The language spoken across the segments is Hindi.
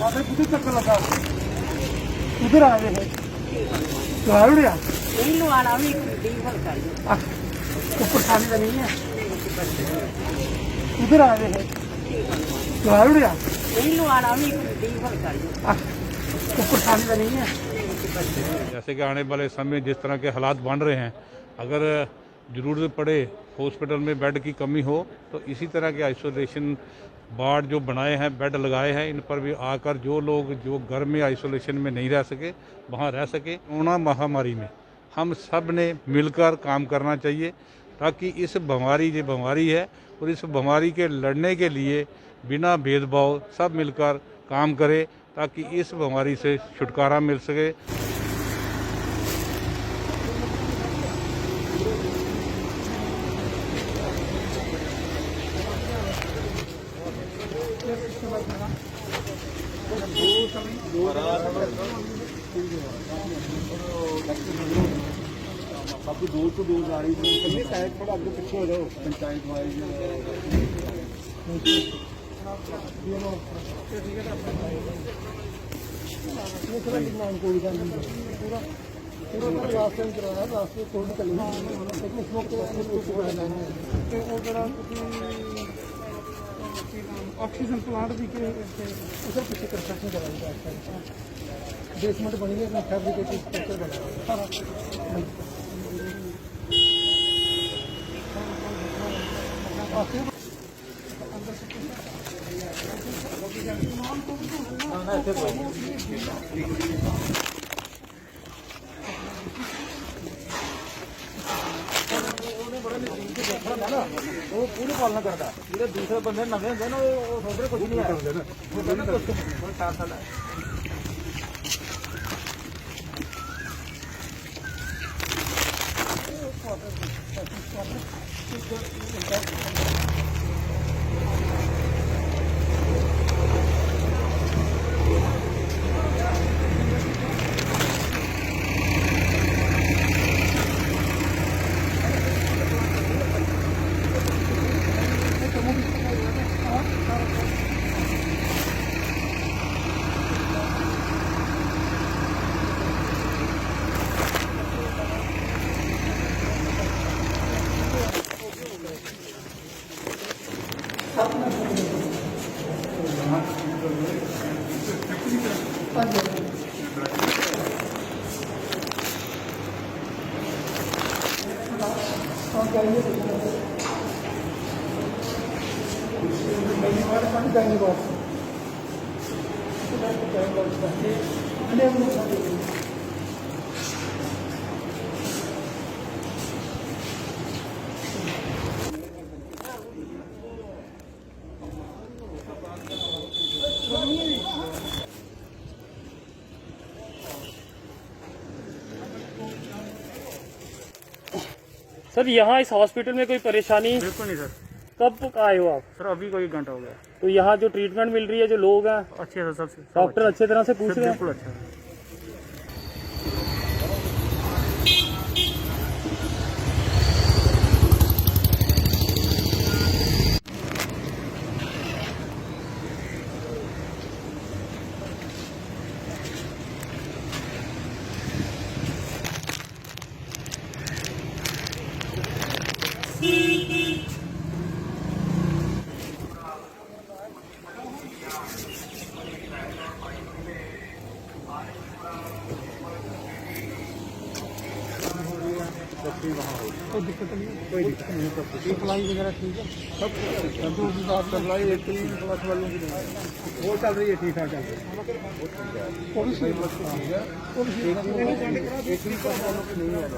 आपने कुछ चक्कर लगा उधर आ गए लगा उड़िया नहीं लवाना भी डीजल कर दो ऊपर खाने का नहीं है उधर आ गए लगा उड़िया नहीं लवाना भी डीजल कर दो ऊपर खाने का नहीं है। जैसे कि आने वाले समय में जिस तरह के हालात बन रहे हैं, अगर ज़रूरत पड़े हॉस्पिटल में बेड की कमी हो तो इसी तरह के आइसोलेशन वार्ड जो बनाए हैं, बेड लगाए हैं, इन पर भी आकर जो लोग जो घर में आइसोलेशन में नहीं रह सके वहाँ रह सके। कोरोना महामारी में हम सब ने मिलकर काम करना चाहिए ताकि इस बीमारी जो बीमारी है और इस बीमारी के लड़ने के लिए बिना भेदभाव सब मिलकर काम करें ताकि इस बीमारी से छुटकारा मिल सके। बाकी दूर टू दूर आ रही है साइड थोड़ा आगे पीछे हो जाओ पंचायत वाइज पूरा पूरा रास्ते में कराया रास्ते छोड़ चले लेकिन इस वक्त ऑक्सीजन प्लांट भी के उधर पीछे कंस्ट्रक्शन कराई बेसमेंट बनी है फैब्रिकेटेड स्ट्रक्चर बना वो पूरी पालना करता जो दूसरे बंदे नवे होंगे ना वो सोचते कुछ नहीं है 4 साल सर यहाँ इस हॉस्पिटल में कोई परेशानी? बिल्कुल नहीं सर। कब आए हो आप? सर अभी कोई घंटा हो गया। तो यहाँ जो ट्रीटमेंट मिल रही है, जो लोग हैं अच्छे से सबसे डॉक्टर अच्छे तरह से पूछ रहे हैं? बिल्कुल अच्छा। कोई दिक्कत नहीं है, कोई दिक्कत नहीं है। सप्लाई वगैरह ठीक है, सब जो भी बात सप्लाई एक प्लस वालों की नहीं वो चल रही है, ठीक ठाक चल रही है। वो भी सही ठीक है, वो भी एक भी प्लस वालों की नहीं है।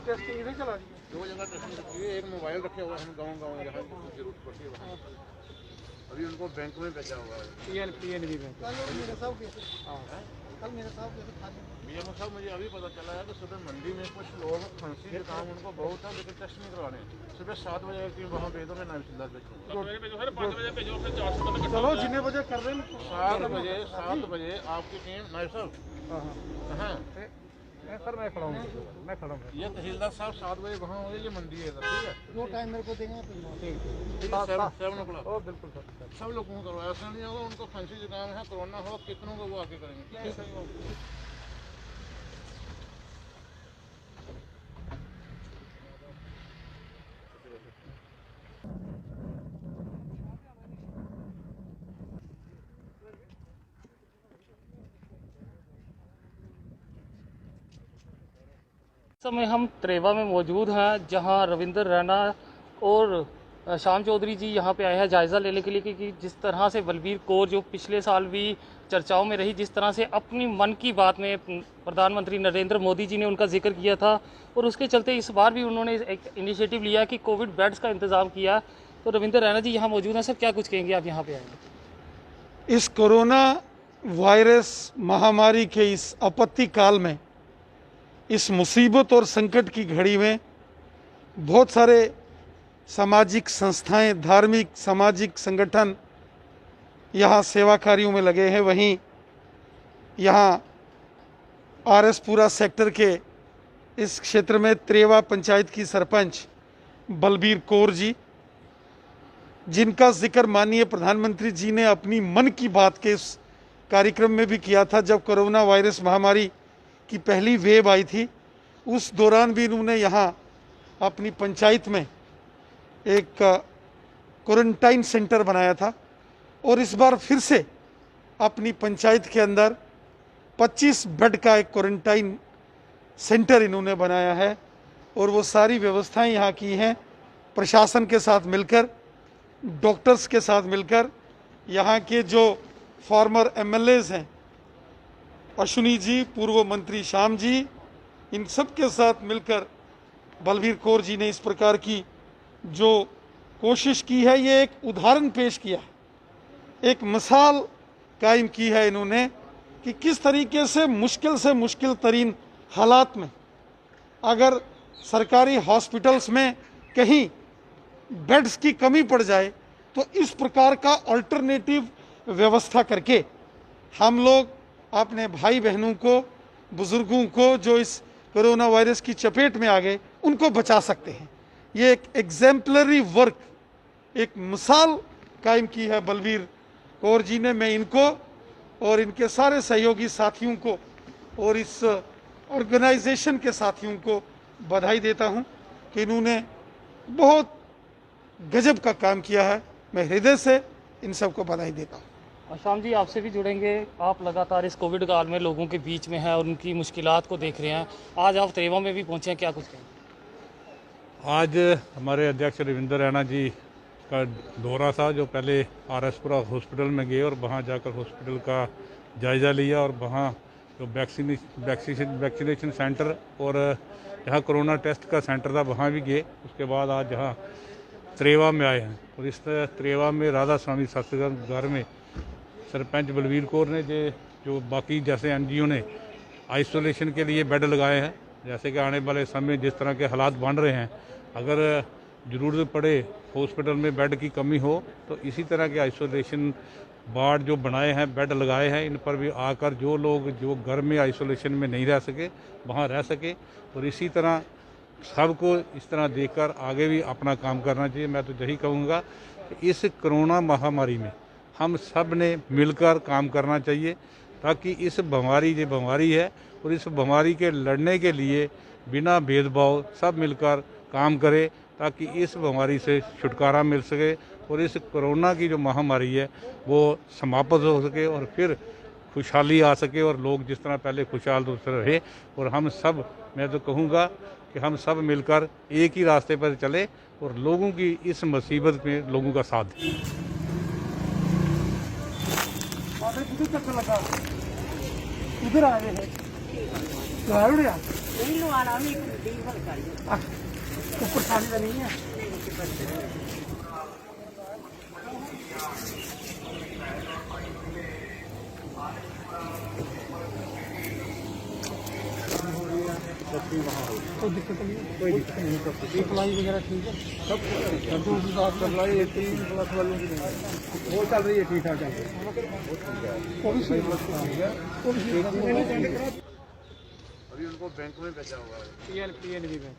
टेस्टिंग इधर चला रही है, 2 जगह टेस्टिंग रखी है। एक मोबाइल रखे हुआ है, हम गाँव जहाँ जरूरत पड़ती है वहाँ अभी उनको बैंक में भेजा हुआ है। PNB bank. कल मेरे साहब बीएमओ साहब मुझे अभी पता चला है कि सुबह मंडी में कुछ लोग खांसी जुकाम उनको बहुत है लेकिन टेस्ट नहीं करवाने। सुबह 7 बजे की वहाँ भेजो मैं नाइट भेजो। चलो जितने बजे कर रहे हैं 7 बजे आपकी टीम नाइट साहब हाँ सर मैं खड़ा हूँ, मैं खड़ा हूँ। ये तहसीलदार साहब 7 बजे वहाँ होंगे, ये मंडी है इधर, ठीक है? जो टाइम मेरे को देंगे ठीक है 7 o'clock। ओ बिल्कुल सर, सब लोगों को करवाया, ऐसा नहीं होगा उनको खांसी जुकाम है, कोरोना हो, कितनों को वो आके करेंगे, ठीक है? इस समय हम त्रेवा में मौजूद हैं, जहां रविंद्र रैना और श्याम चौधरी जी यहां पे आए हैं जायज़ा लेने के लिए कि जिस तरह से बलबीर कौर जो पिछले साल भी चर्चाओं में रही, जिस तरह से अपनी मन की बात में प्रधानमंत्री नरेंद्र मोदी जी ने उनका जिक्र किया था, और उसके चलते इस बार भी उन्होंने एक इनिशिएटिव लिया कि कोविड बेड्स का इंतज़ाम किया। तो रविंद्र रैना जी यहाँ मौजूद हैं। सर, क्या कुछ कहेंगे आप यहाँ पे आएंगे? इस कोरोना वायरस महामारी के इस आपत्ति काल में, इस मुसीबत और संकट की घड़ी में बहुत सारे सामाजिक संस्थाएं, धार्मिक सामाजिक संगठन यहाँ सेवा कार्यों में लगे हैं। वहीं यहाँ आरएसपुरा सेक्टर के इस क्षेत्र में त्रेवा पंचायत की सरपंच बलबीर कौर जी, जिनका जिक्र माननीय प्रधानमंत्री जी ने अपनी मन की बात के इस कार्यक्रम में भी किया था, जब कोरोना वायरस महामारी की पहली वेव आई थी। उस दौरान भी इन्होंने यहाँ अपनी पंचायत में एक क्वारंटाइन सेंटर बनाया था, और इस बार फिर से अपनी पंचायत के अंदर 25 बेड का एक क्वारंटाइन सेंटर इन्होंने बनाया है, और वो सारी व्यवस्थाएं यहाँ की हैं प्रशासन के साथ मिलकर, डॉक्टर्स के साथ मिलकर। यहाँ के जो फॉर्मर एमएलएज हैं, अश्विनी जी, पूर्व मंत्री श्याम जी, इन सब के साथ मिलकर बलबीर कौर जी ने इस प्रकार की जो कोशिश की है, ये एक उदाहरण पेश किया है, एक मिसाल कायम की है इन्होंने कि किस तरीके से मुश्किल तरीन हालात में अगर सरकारी हॉस्पिटल्स में कहीं बेड्स की कमी पड़ जाए तो इस प्रकार का अल्टरनेटिव व्यवस्था करके हम लोग अपने भाई बहनों को, बुजुर्गों को जो इस कोरोना वायरस की चपेट में आ गए, उनको बचा सकते हैं। ये एक एग्जेम्पलरी वर्क, एक मिसाल कायम की है बलबीर कौर जी ने। मैं इनको और इनके सारे सहयोगी साथियों को और इस ऑर्गेनाइजेशन के साथियों को बधाई देता हूं कि इन्होंने बहुत गजब का काम किया है। मैं हृदय से इन सबको बधाई देता हूं। श्याम जी, आपसे भी जुड़ेंगे। आप लगातार इस कोविड काल में लोगों के बीच में हैं और उनकी मुश्किलात को देख रहे हैं। आज आप त्रेवा में भी पहुंचे हैं, क्या कुछ कहें? आज हमारे अध्यक्ष रविंद्र रैना जी का दौरा था, जो पहले आरएसपुरा हॉस्पिटल में गए और वहां जाकर हॉस्पिटल का जायज़ा लिया, और वहां जो वैक्सीनेशन सेंटर और जहां कोरोना टेस्ट का सेंटर था वहां भी गए। उसके बाद आज जहां त्रेवा में आए हैं, और इस त्रेवा में राधा स्वामी सत्संग में सरपंच बलबीर कौर ने जो बाकी जैसे एनजीओ ने आइसोलेशन के लिए बेड लगाए हैं, जैसे कि आने वाले समय जिस तरह के हालात बन रहे हैं, अगर ज़रूरत पड़े हॉस्पिटल में बेड की कमी हो तो इसी तरह के आइसोलेशन वार्ड जो बनाए हैं, बेड लगाए हैं, इन पर भी आकर जो लोग जो घर में आइसोलेशन में नहीं रह सके वहाँ रह सके। और इसी तरह सबको इस तरह देखकर आगे भी अपना काम करना चाहिए। मैं तो यही कहूँगा कि इस कोरोना महामारी में हम सब ने मिलकर काम करना चाहिए, ताकि इस बीमारी जो बीमारी है और इस बीमारी के लड़ने के लिए बिना भेदभाव सब मिलकर काम करें, ताकि इस बीमारी से छुटकारा मिल सके और इस कोरोना की जो महामारी है वो समाप्त हो सके और फिर खुशहाली आ सके, और लोग जिस तरह पहले खुशहाल रहे। और हम सब, मैं तो कहूँगा कि हम सब मिलकर एक ही रास्ते पर चले और लोगों की इस मुसीबत में लोगों का साथ दें। उधर आ रहे हैं नहीं लवाना भी डीजल करिए। ऊपर खाने का नहीं है। कोई दिक्कत नहीं है, कोई दिक्कत नहीं। सप्लाई वगैरह ठीक है, सब जो भी बात सप्लाई 3+ वालों की नहीं वो चल रही है, ठीक ठाक चल रही है। अभी उनको बैंक में भेजा हुआ है। PNB bank.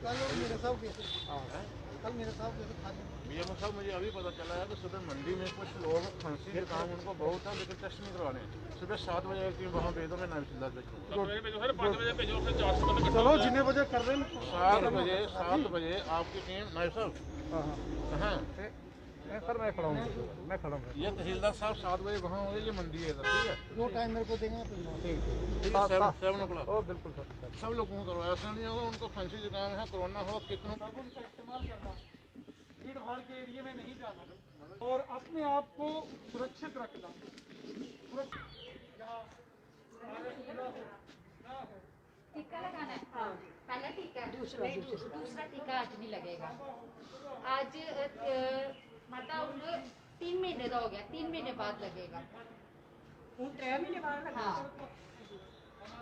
बीएमओ साहब मुझे अभी पता चला है कि सुबह मंडी में कुछ लोग खांसी जुकाम उनको बहुत था लेकिन टेस्ट नहीं करवाने। सुबह 7 बजे एक टीम वहाँ भेजो मैं नाम चलो जिन्हें बजे कर रहे हैं 7 बजे आपकी टीम नायब साहब हाँ सर मैं खड़ा हूँ ये तहसीलदार साहब 7 बजे वहाँ होंगे। ये मंडी है इधर, ठीक है। जो टाइम मेरे को देंगे ठीक है 7 o'clock ओ बिल्कुल सर। सब लोगों को करवाया। ऐसा नहीं होगा उनको खांसी जुकाम है कोरोना हो कितनों भीड़ भाड़ के एरिया में नहीं जाना और अपने आप को सुरक्षित रखना। टीका लगाना है पहला टीका दूसरा टीका आज नहीं लगेगा। आज मतलब 3 महीने का हो गया, 3 महीने बाद लगेगा। 3 महीने बाद हाँ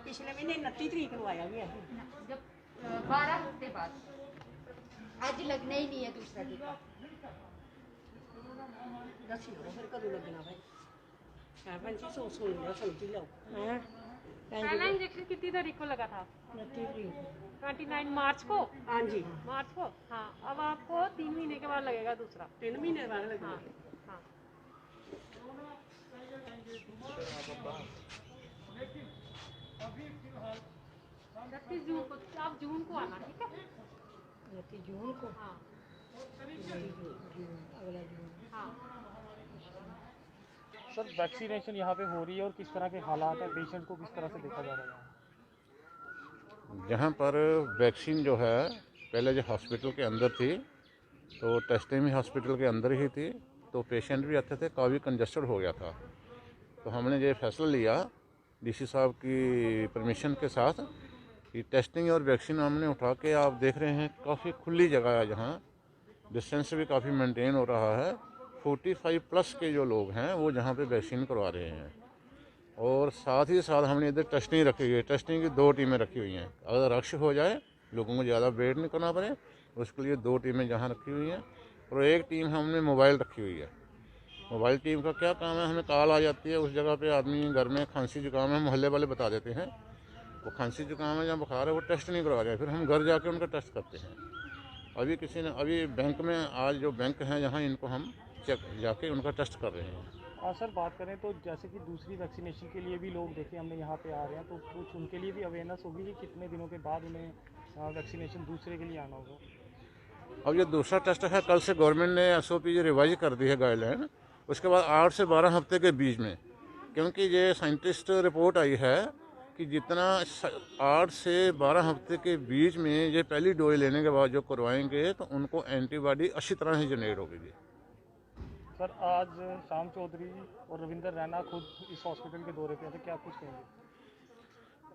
पिछले महीने 29 तरीक को आया भी है जब 12 हफ्ते बाद आज लगना ही नहीं है दूसरा टीका। दसी हो फिर कदों लगना भाई पंची सुन लो समझ लो पहला इंजेक्शन कितनी तारीख को लगा था? 29 तरीक 29 मार्च को। हाँ जी मार्च को हाँ। अब आपको 3 महीने के बाद लगेगा दूसरा। 3 महीने बाद लगना हाँ हाँ। इकतीस जून को आप जून को आना, ठीक है। 29 जून को हाँ अगला जून हाँ। सर वैक्सीनेशन यहाँ पे हो रही है और किस तरह के हालात है, पेशेंट को किस तरह से देखा जा रहा है? यहाँ पर वैक्सीन जो है पहले जो हॉस्पिटल के अंदर थी तो टेस्टिंग भी हॉस्पिटल के अंदर ही थी तो पेशेंट भी आते थे, काफ़ी कंजस्टेड हो गया था। तो हमने ये फैसला लिया डीसी साहब की परमिशन के साथ कि टेस्टिंग और वैक्सीन हमने उठा के आप देख रहे हैं काफ़ी खुली जगह है जहाँ डिस्टेंस भी काफ़ी मेंटेन हो रहा है। 45+ के जो लोग हैं वो जहाँ पे वैक्सीन करवा रहे हैं और साथ ही साथ हमने इधर टेस्टिंग रखी हुई है। टेस्टिंग की 2 टीमें रखी हुई हैं। अगर रश हो जाए लोगों को ज़्यादा वेट नहीं करना पड़े उसके लिए 2 टीमें जहाँ रखी हुई हैं और एक टीम हमने मोबाइल रखी हुई है। मोबाइल टीम का क्या काम है, हमें कॉल आ जाती है उस जगह पे आदमी घर में खांसी जुकाम है मोहल्ले वाले बता देते हैं वो खांसी जुकाम है या बुखार है वो टेस्ट नहीं करवा रहे हैं, फिर हम घर जाके उनका टेस्ट करते हैं। अभी बैंक में आज जो बैंक हैं यहाँ इनको हम चेक जाके उनका टेस्ट कर रहे हैं। और सर बात करें तो जैसे कि दूसरी वैक्सीनेशन के लिए भी लोग देखे हमने यहाँ पे आ रहे हैं तो कुछ उनके लिए भी अवेयरनेस होगी कि कितने दिनों के बाद उन्हें वैक्सीनेशन दूसरे के लिए आना होगा। अब ये दूसरा टेस्ट है, कल से गवर्नमेंट ने SOP रिवाइज कर दी है गाइडलाइन। उसके बाद 8 से 12 हफ्ते के बीच में, क्योंकि ये साइंटिस्ट रिपोर्ट आई है कि जितना 8 से 12 हफ्ते के बीच में ये पहली डोज लेने के बाद जो करवाएंगे तो उनको एंटीबॉडी अच्छी तरह से जनरेट होगी। सर आज श्याम चौधरी और रविंद्र रैना खुद इस हॉस्पिटल के दौरे पे थे, क्या कुछ कहेंगे?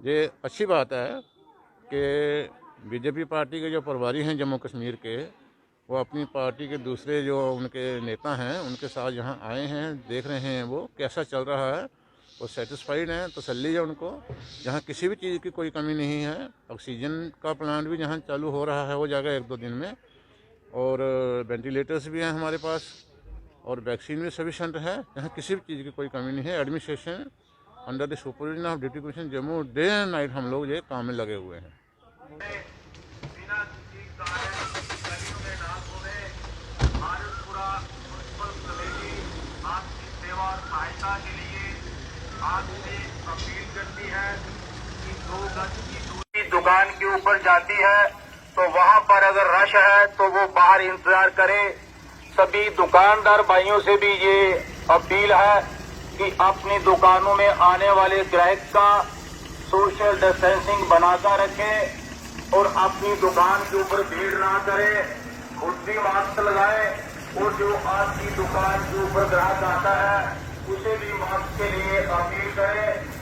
ये अच्छी बात है कि बीजेपी पार्टी के जो प्रभारी हैं जम्मू कश्मीर के वो अपनी पार्टी के दूसरे जो उनके नेता हैं उनके साथ यहाँ आए हैं, देख रहे हैं वो कैसा चल रहा है, वो सेटिस्फाइड हैं, तसल्ली है उनको। यहाँ किसी भी चीज़ की कोई कमी नहीं है। ऑक्सीजन का प्लांट भी जहाँ चालू हो रहा है वो जाएगा 1-2 दिन में और वेंटिलेटर्स भी हैं हमारे पास और वैक्सीन भी सफिशेंट है। यहाँ किसी भी चीज़ की कोई कमी नहीं है। Administration under the supervision of deputy commissioner Jammu day and night हम लोग ये काम में लगे हुए हैं। आपकी सेवा और सहायता के लिए आपसे अपील करती है कि 2 गज की दूरी दुकान के ऊपर जाती है तो वहां पर अगर रश है तो वो बाहर इंतजार करे। सभी दुकानदार भाइयों से भी ये अपील है कि अपनी दुकानों में आने वाले ग्राहक का सोशल डिस्टेंसिंग बनाकर रखें और अपनी दुकान के ऊपर भीड़ ना करें, खुद भी मास्क लगाएं और जो आपकी दुकान के ऊपर ग्राहक आता है उसे भी मास्क के लिए अपील करें।